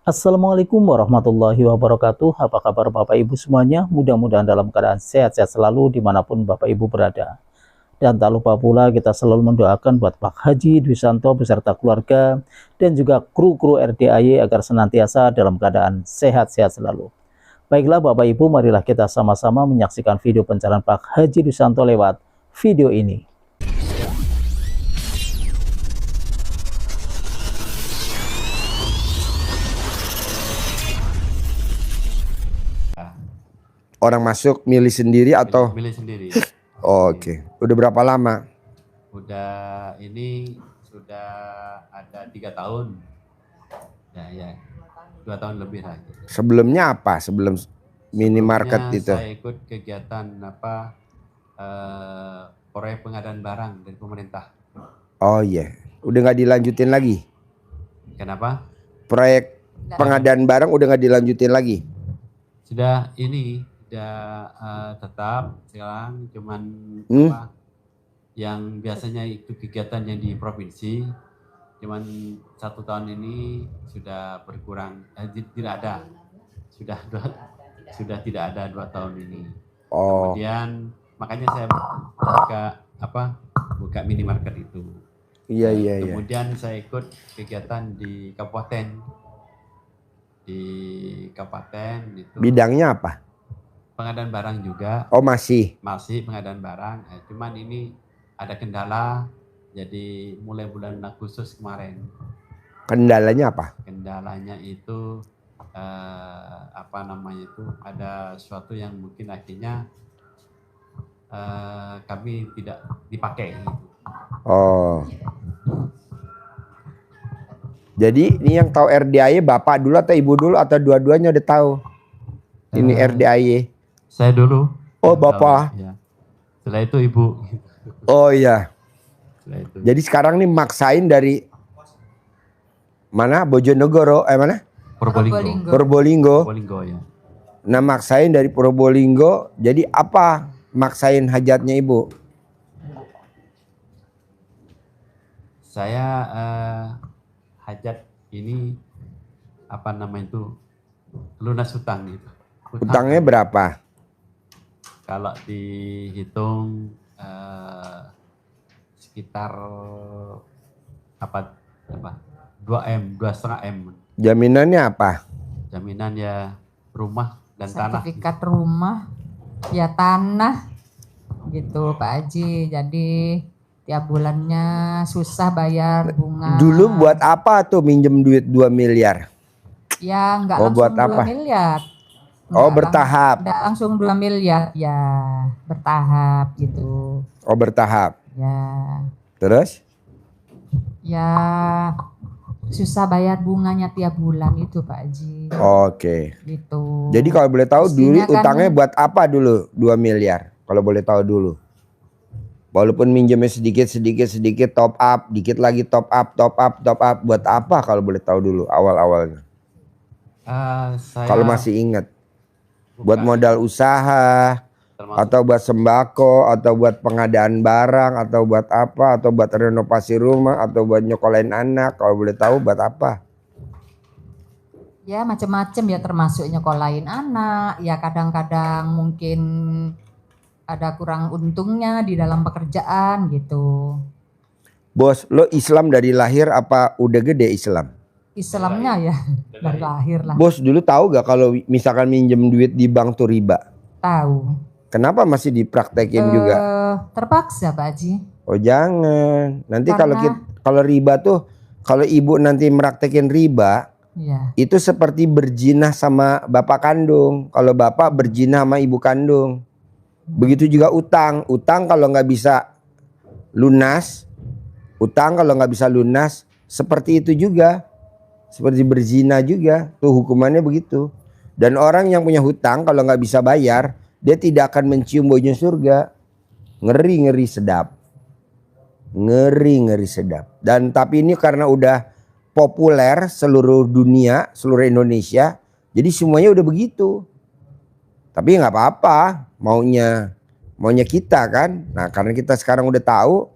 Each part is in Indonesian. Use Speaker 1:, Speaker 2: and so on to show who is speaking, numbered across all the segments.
Speaker 1: Assalamualaikum warahmatullahi wabarakatuh. Apa kabar Bapak Ibu semuanya? Mudah-mudahan dalam keadaan sehat-sehat selalu dimanapun Bapak Ibu berada. Dan tak lupa pula kita selalu mendoakan buat Pak Haji Dwi Santo beserta keluarga dan juga kru-kru RDAY agar senantiasa dalam keadaan sehat-sehat selalu. Baiklah Bapak Ibu, marilah kita sama-sama menyaksikan video pencarian Pak Haji Dwi Santo lewat video ini.
Speaker 2: Orang masuk milih sendiri atau
Speaker 3: milih sendiri.
Speaker 2: Oh, oke. Udah berapa lama?
Speaker 3: Udah ini sudah ada 3 tahun. Ya 2 tahun lebih lah.
Speaker 2: Sebelumnya apa? Sebelum minimarket itu?
Speaker 3: Saya ikut kegiatan proyek pengadaan barang dari pemerintah.
Speaker 2: Oh iya. Udah nggak dilanjutin lagi?
Speaker 3: Kenapa?
Speaker 2: Proyek pengadaan barang udah nggak dilanjutin lagi?
Speaker 3: Sudah tetap sekarang cuman yang biasanya itu kegiatan yang di provinsi, cuman 1 tahun ini sudah berkurang, tidak ada, sudah tidak ada 2 tahun ini.
Speaker 2: Oh.
Speaker 3: Kemudian makanya saya buka minimarket itu.
Speaker 2: Iya.
Speaker 3: Kemudian saya ikut kegiatan di kabupaten. Itu.
Speaker 2: Bidangnya apa?
Speaker 3: Pengadaan barang juga.
Speaker 2: Oh masih
Speaker 3: Pengadaan barang. Cuman ini ada kendala. Jadi mulai bulan Agustus kemarin.
Speaker 2: Kendalanya apa?
Speaker 3: Kendalanya itu ada sesuatu yang mungkin akhirnya kami tidak dipakai.
Speaker 2: Oh. Jadi ini yang tahu RDAY bapak dulu atau ibu dulu atau dua-duanya udah tahu? Ini RDAY.
Speaker 3: Saya dulu.
Speaker 2: Oh bapak.
Speaker 3: Ya. Setelah itu ibu.
Speaker 2: Oh iya.
Speaker 3: Itu.
Speaker 2: Jadi sekarang nih maksain dari mana? Bojonegoro, mana? Probolinggo.
Speaker 3: Ya.
Speaker 2: Nah maksain dari Probolinggo. Jadi apa maksain hajatnya ibu?
Speaker 3: Saya hajat ini lunas hutang gitu.
Speaker 2: Hutangnya berapa?
Speaker 3: Kalau dihitung sekitar 2 2,5 M.
Speaker 2: Jaminannya apa?
Speaker 3: Jaminan ya rumah dan tanah.
Speaker 4: Sertifikat rumah, ya tanah gitu Pak Haji. Jadi tiap bulannya susah bayar bunga.
Speaker 2: Dulu buat apa tuh minjem duit 2 miliar?
Speaker 4: Ya nggak langsung
Speaker 2: buat
Speaker 4: 2
Speaker 2: apa?
Speaker 4: miliar.
Speaker 2: Oh bertahap.
Speaker 4: Nggak langsung 2 miliar, ya bertahap gitu.
Speaker 2: Oh bertahap.
Speaker 4: Ya.
Speaker 2: Terus?
Speaker 4: Ya susah bayar bunganya tiap bulan itu Pak Haji.
Speaker 2: Oke.
Speaker 4: Gitu.
Speaker 2: Jadi kalau boleh tahu dulu
Speaker 4: Mestinya
Speaker 2: utangnya buat apa dulu 2 miliar? Kalau boleh tahu dulu. Walaupun minjemnya sedikit top up, dikit lagi top up. Buat apa kalau boleh tahu dulu awal-awalnya? Kalau masih ingat. Buat modal usaha, atau buat sembako, atau buat pengadaan barang, atau buat apa, atau buat renovasi rumah, atau buat nyokolain anak. Kalau boleh tahu buat apa?
Speaker 4: Ya macam-macam ya, termasuk nyokolain anak. Ya kadang-kadang mungkin ada kurang untungnya di dalam pekerjaan gitu.
Speaker 2: Bos, lo Islam dari lahir apa udah gede Islam?
Speaker 4: Islamnya ya dari lahir lah.
Speaker 2: Bos dulu tahu gak kalau misalkan minjem duit di bank tuh riba?
Speaker 4: Tahu.
Speaker 2: Kenapa masih dipraktekin juga?
Speaker 4: Terpaksa Pak Haji.
Speaker 2: Oh jangan. Nanti
Speaker 4: Karena
Speaker 2: kalau riba tuh, kalau ibu nanti meraktekin riba,
Speaker 4: ya.
Speaker 2: Itu seperti berjinah sama bapak kandung. Kalau bapak berjinah sama ibu kandung. Begitu juga utang. Utang kalau nggak bisa lunas, seperti itu juga. Seperti berzina juga, tuh hukumannya begitu. Dan orang yang punya hutang kalau nggak bisa bayar, dia tidak akan mencium baunya surga. Ngeri sedap. Ngeri sedap. Dan tapi ini karena udah populer seluruh dunia, seluruh Indonesia, jadi semuanya udah begitu. Tapi nggak apa-apa, maunya kita kan. Nah karena kita sekarang udah tahu,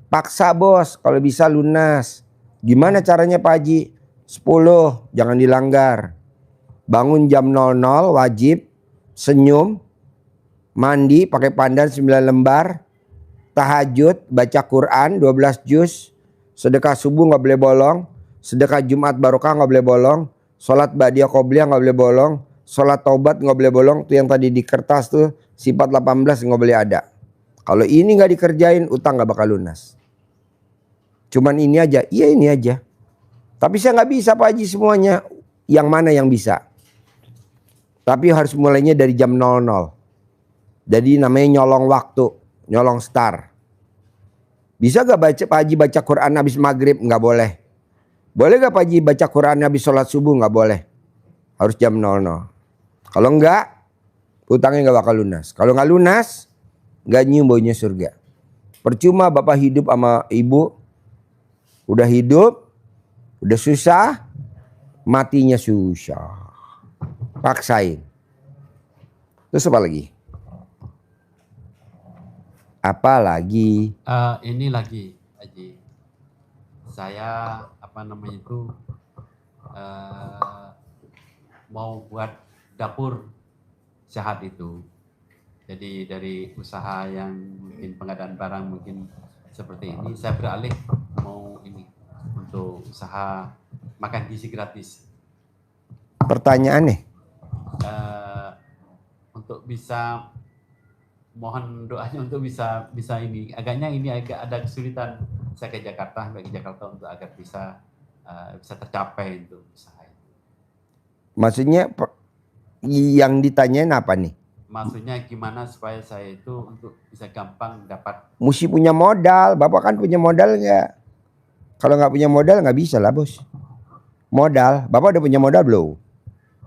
Speaker 2: paksa bos kalau bisa lunas. Gimana caranya Pak Haji? 10 jangan dilanggar. Bangun jam 00 wajib, senyum, mandi pakai pandan 9 lembar, tahajud, baca Quran 12 juz, sedekah subuh nggak boleh bolong, sedekah Jumat barokah nggak boleh bolong, sholat ba'diyah qobliyah nggak boleh bolong, sholat taubat nggak boleh bolong. Tuh yang tadi di kertas tuh sifat 18 nggak boleh ada. Kalau ini nggak dikerjain, utang nggak bakal lunas. Cuman ini aja, iya ini aja. Tapi saya nggak bisa Pak Haji semuanya. Yang mana yang bisa? Tapi harus mulainya dari jam 00. Jadi namanya nyolong waktu, nyolong star. Bisa gak Pak Haji baca Quran habis maghrib? Nggak boleh. Boleh gak Pak Haji baca Quran habis sholat subuh? Nggak boleh. Harus jam 00. Kalau enggak, utangnya nggak bakal lunas. Kalau nggak lunas, nggak nyium baunya surga. Percuma Bapak hidup sama Ibu, udah hidup, udah susah, matinya susah. Paksain. Terus apa lagi? Apa lagi?
Speaker 3: Ini lagi, Haji. Saya mau buat dapur sehat itu. Jadi dari usaha yang mungkin pengadaan barang mungkin seperti ini, saya beralih mau ini untuk usaha makan gizi gratis.
Speaker 2: Pertanyaan nih.
Speaker 3: Untuk bisa mohon doanya untuk bisa ini. Agaknya ini agak ada kesulitan saya ke Jakarta untuk agar bisa tercapai untuk usaha itu.
Speaker 2: Maksudnya yang ditanyain apa nih?
Speaker 3: Maksudnya gimana supaya saya itu untuk bisa gampang dapat.
Speaker 2: Mesti punya modal. Bapak kan punya modal nggak? Kalau nggak punya modal nggak bisa lah bos. Modal. Bapak udah punya modal belum?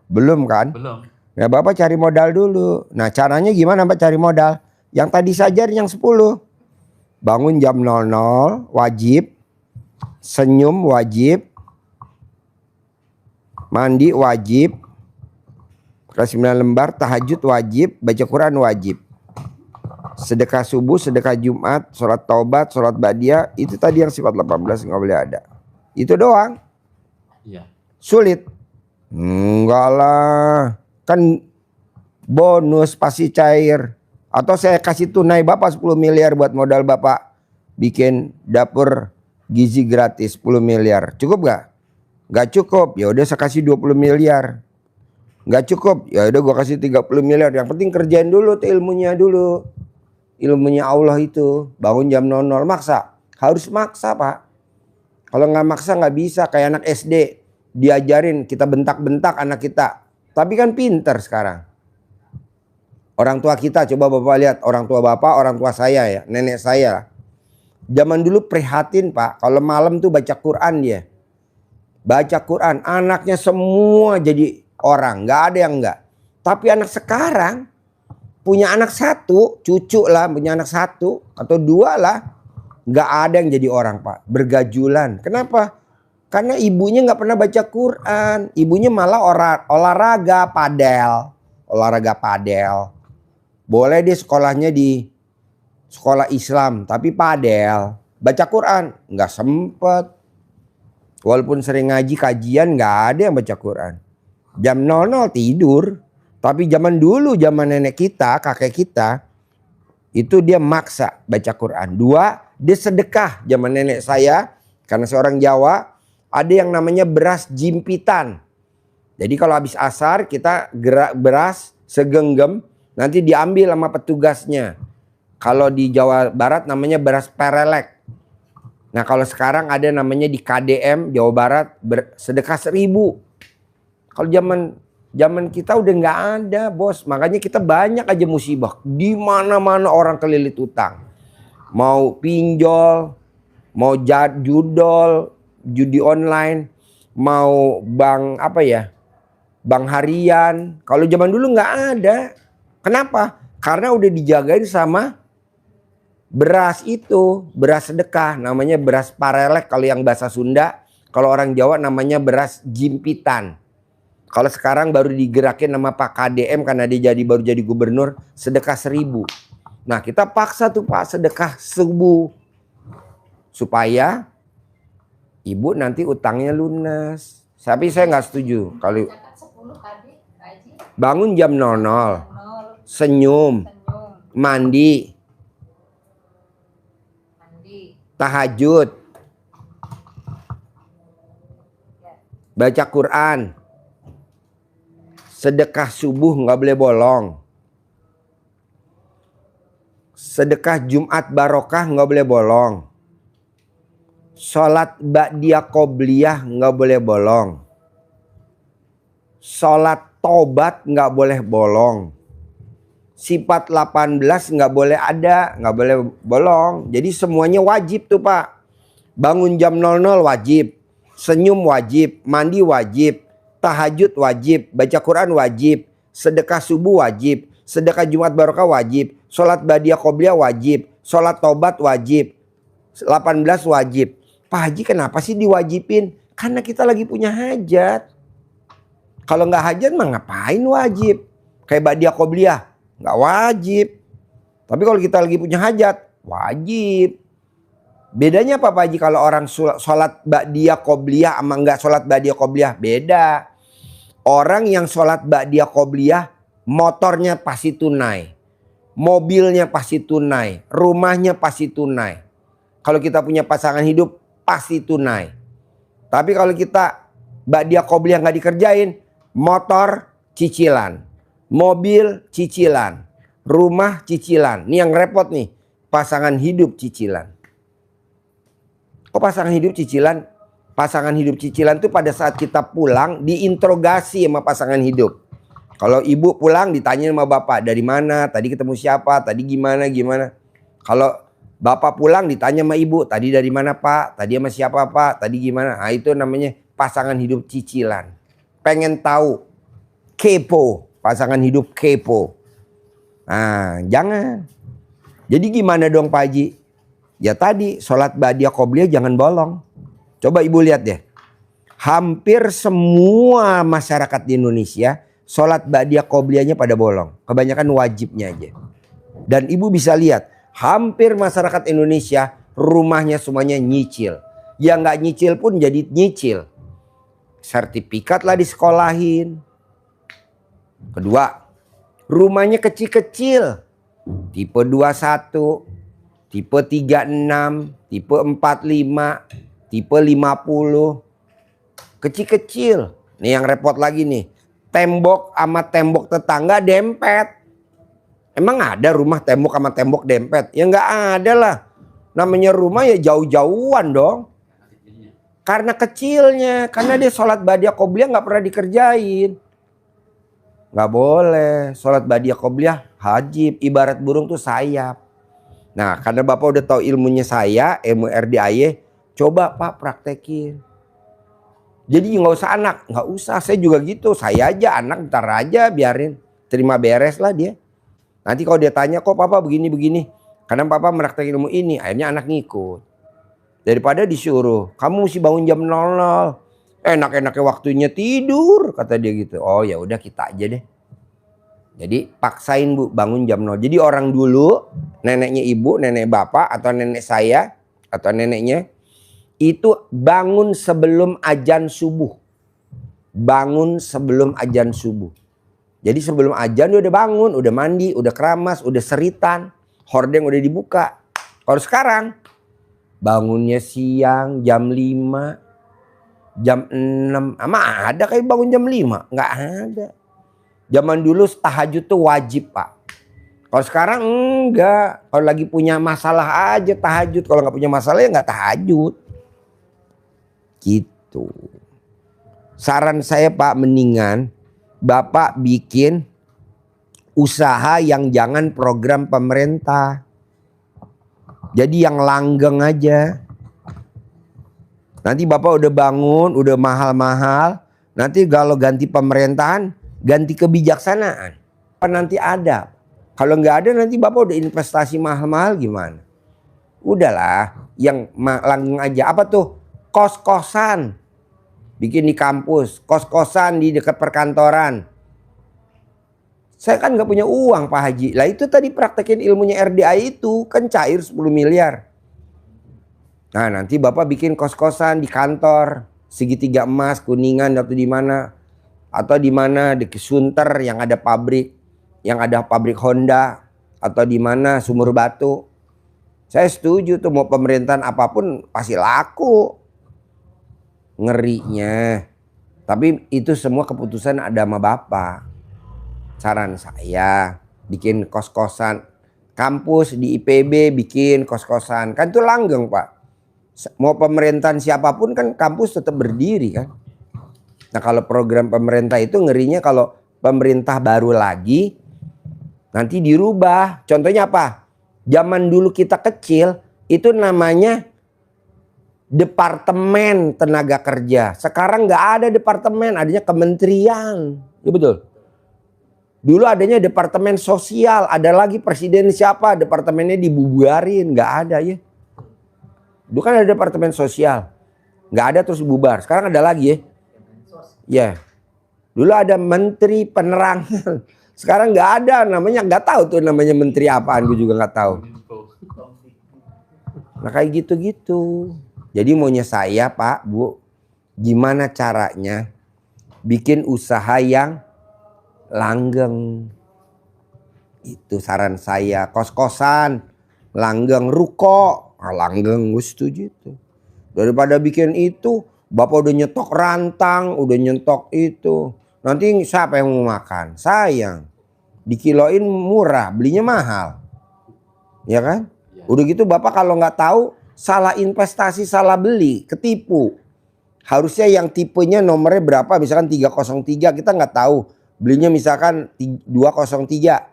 Speaker 2: Belum kan?
Speaker 3: Belum.
Speaker 2: Ya Bapak cari modal dulu. Nah caranya gimana Bapak cari modal? Yang tadi saja yang 10. Bangun jam 00 wajib. Senyum wajib. Mandi wajib. Kelas 9 lembar. Tahajud wajib. Baca Quran wajib. Sedekah subuh, sedekah Jumat, sholat taubat, sholat ba'diyah. Itu tadi yang sifat 18 nggak boleh ada. Itu doang.
Speaker 3: Iya.
Speaker 2: Sulit. Enggak lah. Kan bonus pasti cair. Atau saya kasih tunai Bapak 10 miliar buat modal Bapak bikin dapur gizi gratis 10 miliar. Cukup gak? Gak cukup. Ya udah saya kasih 20 miliar. Gak cukup. Ya udah gua kasih 30 miliar. Yang penting kerjain dulu tuh ilmunya dulu. Ilmunya Allah itu. Bangun jam 00 maksa. Harus maksa Pak. Kalau nggak maksa nggak bisa. Kayak anak SD. Diajarin kita bentak-bentak anak kita. Tapi kan pinter sekarang. Orang tua kita, coba Bapak lihat. Orang tua Bapak, orang tua saya ya. Nenek saya. Zaman dulu prihatin Pak. Kalau malam tuh baca Quran dia. Baca Quran. Anaknya semua jadi orang. Nggak ada yang nggak. Tapi anak sekarang. Punya anak 1. Cucu lah. Punya anak 1. Atau 2 lah. Nggak ada yang jadi orang Pak. Bergajulan. Kenapa? Karena ibunya nggak pernah baca Quran. Ibunya malah olahraga padel. Olahraga padel. Boleh dia sekolahnya di sekolah Islam. Tapi padel. Baca Quran. Nggak sempet. Walaupun sering ngaji kajian nggak ada yang baca Quran. Jam 00 tidur. Tapi zaman dulu, zaman nenek kita, kakek kita. Itu dia maksa baca Quran. 2, dia sedekah. Zaman nenek saya. Karena seorang Jawa. Ada yang namanya beras jimpitan. Jadi kalau habis asar kita gerak beras segenggam. Nanti diambil sama petugasnya. Kalau di Jawa Barat namanya beras perelek. Nah kalau sekarang ada namanya di KDM Jawa Barat sedekah 1000. Kalau zaman kita udah nggak ada bos. Makanya kita banyak aja musibah. Di mana-mana orang kelilit utang. Mau pinjol. Mau judol. Judi online, mau bank bank harian. Kalau zaman dulu nggak ada. Kenapa? Karena udah dijagain sama beras itu, beras sedekah. Namanya beras parelek kalau yang bahasa Sunda. Kalau orang Jawa namanya beras jimpitan. Kalau sekarang baru digerakin nama Pak KDM karena dia baru jadi gubernur, sedekah 1000. Nah kita paksa tuh Pak sedekah subuh supaya ibu nanti utangnya lunas. Tapi saya nggak setuju. Kalau
Speaker 4: Catat 10 tadi, Pak Haji.
Speaker 2: bangun jam 00,
Speaker 4: 0,
Speaker 2: senyum,
Speaker 4: senyum,
Speaker 2: mandi,
Speaker 4: mandi,
Speaker 2: tahajud, baca Quran, sedekah subuh nggak boleh bolong, sedekah Jumat barokah nggak boleh bolong, sholat ba'diyah qobliyah nggak boleh bolong, sholat tobat nggak boleh bolong, sifat 18 nggak boleh ada, nggak boleh bolong. Jadi semuanya wajib tuh Pak. Bangun jam 00 wajib, senyum wajib, mandi wajib, tahajud wajib, baca Quran wajib, sedekah subuh wajib, sedekah Jumat barokah wajib, sholat ba'diyah qobliyah wajib, sholat tobat wajib, 18 wajib. Pak Haji kenapa sih diwajibin? Karena kita lagi punya hajat. Kalau nggak hajat mah ngapain wajib? Kayak ba'diyah qobliyah nggak wajib. Tapi kalau kita lagi punya hajat wajib. Bedanya apa Pak Haji kalau orang sholat ba'diyah qobliyah sama nggak sholat ba'diyah qobliyah? Beda. Orang yang sholat ba'diyah qobliyah motornya pasti tunai, mobilnya pasti tunai, rumahnya pasti tunai. Kalau kita punya pasangan hidup pasti tunai. Tapi kalau kita ba'diyah qobliyah nggak dikerjain, motor cicilan, mobil cicilan, rumah cicilan. Ini yang repot nih, pasangan hidup cicilan. Kok pasangan hidup cicilan? Pasangan hidup cicilan tuh pada saat kita pulang diinterogasi sama pasangan hidup. Kalau ibu pulang ditanya sama bapak, dari mana, tadi ketemu siapa, tadi gimana. Kalau bapak pulang ditanya sama ibu, tadi dari mana Pak, tadi sama siapa Pak, tadi gimana. Nah itu namanya pasangan hidup cicilan. Pengen tahu, kepo, pasangan hidup kepo. Nah jangan. Jadi gimana dong Pak Haji? Ya tadi sholat ba'diyah qobliyah jangan bolong. Coba ibu lihat deh. Hampir semua masyarakat di Indonesia sholat ba'diyah qobliyahnya pada bolong. Kebanyakan wajibnya aja. Dan ibu bisa lihat. Hampir masyarakat Indonesia rumahnya semuanya nyicil. Yang nggak nyicil pun jadi nyicil. Sertifikat lah disekolahin. Kedua, rumahnya kecil-kecil. Tipe 21. Tipe 36, tipe 45, tipe 50. Kecil-kecil. Nih yang repot lagi nih. Tembok sama tembok tetangga dempet. Emang ada rumah tembok sama tembok dempet? Ya nggak ada lah. Namanya rumah ya jauh-jauhan dong. Karena kecilnya. Karena dia sholat ba'diyah qobliyah nggak pernah dikerjain. Nggak boleh. Sholat ba'diyah qobliyah wajib. Ibarat burung tuh sayap. Nah karena Bapak udah tahu ilmunya saya, ilmu RDAY, coba Pak praktekin. Jadi nggak usah anak, nggak usah. Saya juga gitu, saya aja anak ntar aja biarin, terima beres lah dia. Nanti kalau dia tanya kok Papa begini-begini, karena Papa meraktekin ilmu ini, akhirnya anak ngikut. Daripada disuruh, kamu mesti bangun jam 00, enak-enaknya waktunya tidur, kata dia gitu. Oh ya udah kita aja deh. Jadi paksain Bu bangun jam 00. Jadi orang dulu, neneknya ibu, nenek bapak atau nenek saya atau neneknya itu bangun sebelum azan subuh. Bangun sebelum azan subuh. Jadi sebelum azan dia udah bangun, udah mandi, udah keramas, udah seritan, hordeng udah dibuka. Kalau sekarang bangunnya siang jam 5, jam 6. Ama ada kayak bangun jam 5? Nggak ada. Zaman dulu tahajud tuh wajib Pak. Kalau sekarang enggak. Kalau lagi punya masalah aja tahajud. Kalau nggak punya masalah ya nggak tahajud. Gitu. Saran saya Pak, mendingan Bapak bikin usaha yang jangan program pemerintah. Jadi yang langgeng aja. Nanti Bapak udah bangun, udah mahal-mahal. Nanti kalau ganti pemerintahan, ganti kebijaksanaan. Nanti ada. Kalau nggak ada nanti Bapak udah investasi mahal-mahal gimana? Udahlah, yang langgeng aja. Apa tuh? Kos-kosan. Bikin di kampus. Kos-kosan di dekat perkantoran. Saya kan nggak punya uang Pak Haji. Lah itu tadi praktekin ilmunya RDAY itu. Kan cair 10 miliar. Nah nanti Bapak bikin kos-kosan di kantor. segitiga emas, Kuningan atau di mana, di Sunter yang ada pabrik, Honda, atau di mana Sumur Batu. Saya setuju tuh, mau pemerintahan apapun pasti laku. Ngerinya. Tapi itu semua keputusan ada sama Bapak. Saran saya bikin kos-kosan, kampus di IPB bikin kos-kosan, kan itu langgeng Pak. Mau pemerintahan siapapun kan kampus tetap berdiri kan. Nah kalau program pemerintah itu ngerinya kalau pemerintah baru lagi nanti dirubah. Contohnya apa? Zaman dulu kita kecil itu namanya Departemen Tenaga Kerja. Sekarang nggak ada departemen, adanya kementerian. Ya betul. Dulu adanya Departemen Sosial, ada lagi presiden siapa, departemennya dibubarin, nggak ada ya. Dulu kan ada Departemen Sosial, nggak ada terus bubar. Sekarang ada lagi ya. Ya, dulu ada Menteri Penerangan. Sekarang nggak ada, namanya nggak tahu tuh namanya menteri apaan, gue juga nggak tahu. Nah kayak gitu-gitu. Jadi maunya saya Pak, Bu, gimana caranya bikin usaha yang langgeng. Itu saran saya. Kos-kosan, langgeng, ruko. Langgeng, gue setuju itu. Daripada bikin itu, Bapak udah nyetok rantang, udah nyetok itu. Nanti siapa yang mau makan? Sayang. Dikiloin murah, belinya mahal. Ya kan? Udah gitu Bapak kalau nggak tahu, salah investasi, salah beli, ketipu. Harusnya yang tipenya nomornya berapa, misalkan 303, kita nggak tahu. Belinya misalkan 203.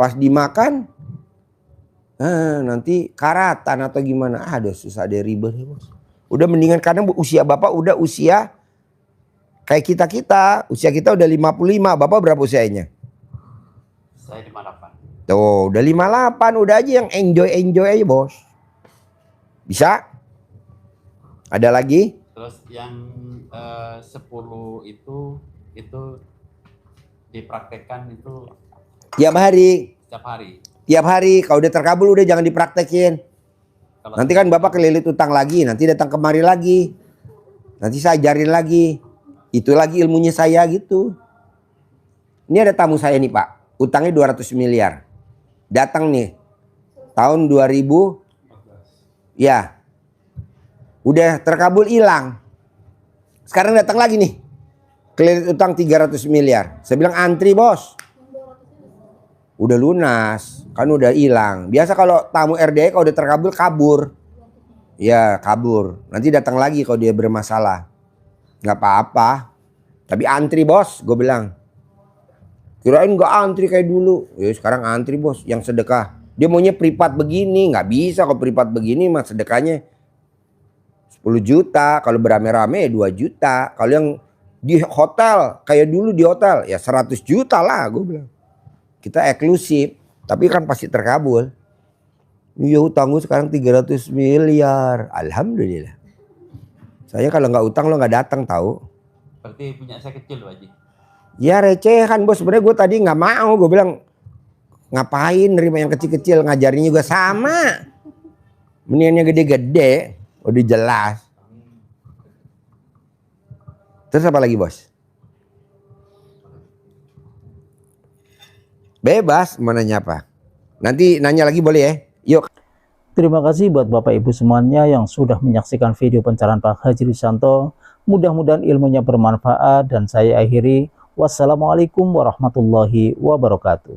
Speaker 2: Pas dimakan, nanti karatan atau gimana. Aduh susah deh, ribet ya Bos. Udah mendingan, karena usia Bapak udah usia kayak kita. Usia kita udah 55. Bapak berapa usianya?
Speaker 3: Saya 58.
Speaker 2: Tuh udah 58. Udah aja yang enjoy aja Bos. Bisa? Ada lagi?
Speaker 3: Terus yang 10 itu dipraktekkan itu
Speaker 2: Tiap hari.
Speaker 3: setiap hari.
Speaker 2: Tiap hari. Kalau udah terkabul udah jangan dipraktekin. Nanti kan Bapak kelilit utang lagi. Nanti datang kemari lagi. Nanti saya ajarin lagi. Itu lagi ilmunya saya gitu. Ini ada tamu saya nih Pak. Utangnya 200 miliar. Datang nih. Tahun 2000. Ya. Udah terkabul hilang. Sekarang datang lagi nih. Kelilit utang 300 miliar. Saya bilang antri Bos. Udah lunas, kan udah hilang. Biasa kalau tamu RDI kalau udah terkabul kabur. Ya kabur. Nanti datang lagi kalau dia bermasalah. Nggak apa-apa. Tapi antri Bos, gue bilang. Kirain nggak antri kayak dulu. Ya sekarang antri Bos, yang sedekah. Dia maunya privat begini, nggak bisa kalau privat begini mah sedekahnya 10 juta. Kalau berame-rame 2 juta. Kalau yang di hotel, kayak dulu di hotel, ya 100 juta lah gue bilang. Kita eksklusif, tapi kan pasti terkabul. Iya utang gue sekarang 300 miliar. Alhamdulillah. Saya kalau nggak utang lo nggak datang tahu.
Speaker 3: Berarti punya saya kecil Pak Haji.
Speaker 2: Ya recehan Bos. Sebenarnya gue tadi nggak mau. Gue bilang ngapain nerima yang kecil-kecil, ngajarin juga sama. Mendingan yang gede-gede. Udah jelas. Terus apa lagi Bos? Bebas mau nanya apa. Nanti nanya lagi boleh ya. Yuk.
Speaker 1: Terima kasih buat Bapak Ibu semuanya yang sudah menyaksikan video pencerahan Pak Haji Riswanto. Mudah-mudahan ilmunya bermanfaat dan saya akhiri. Wassalamualaikum warahmatullahi wabarakatuh.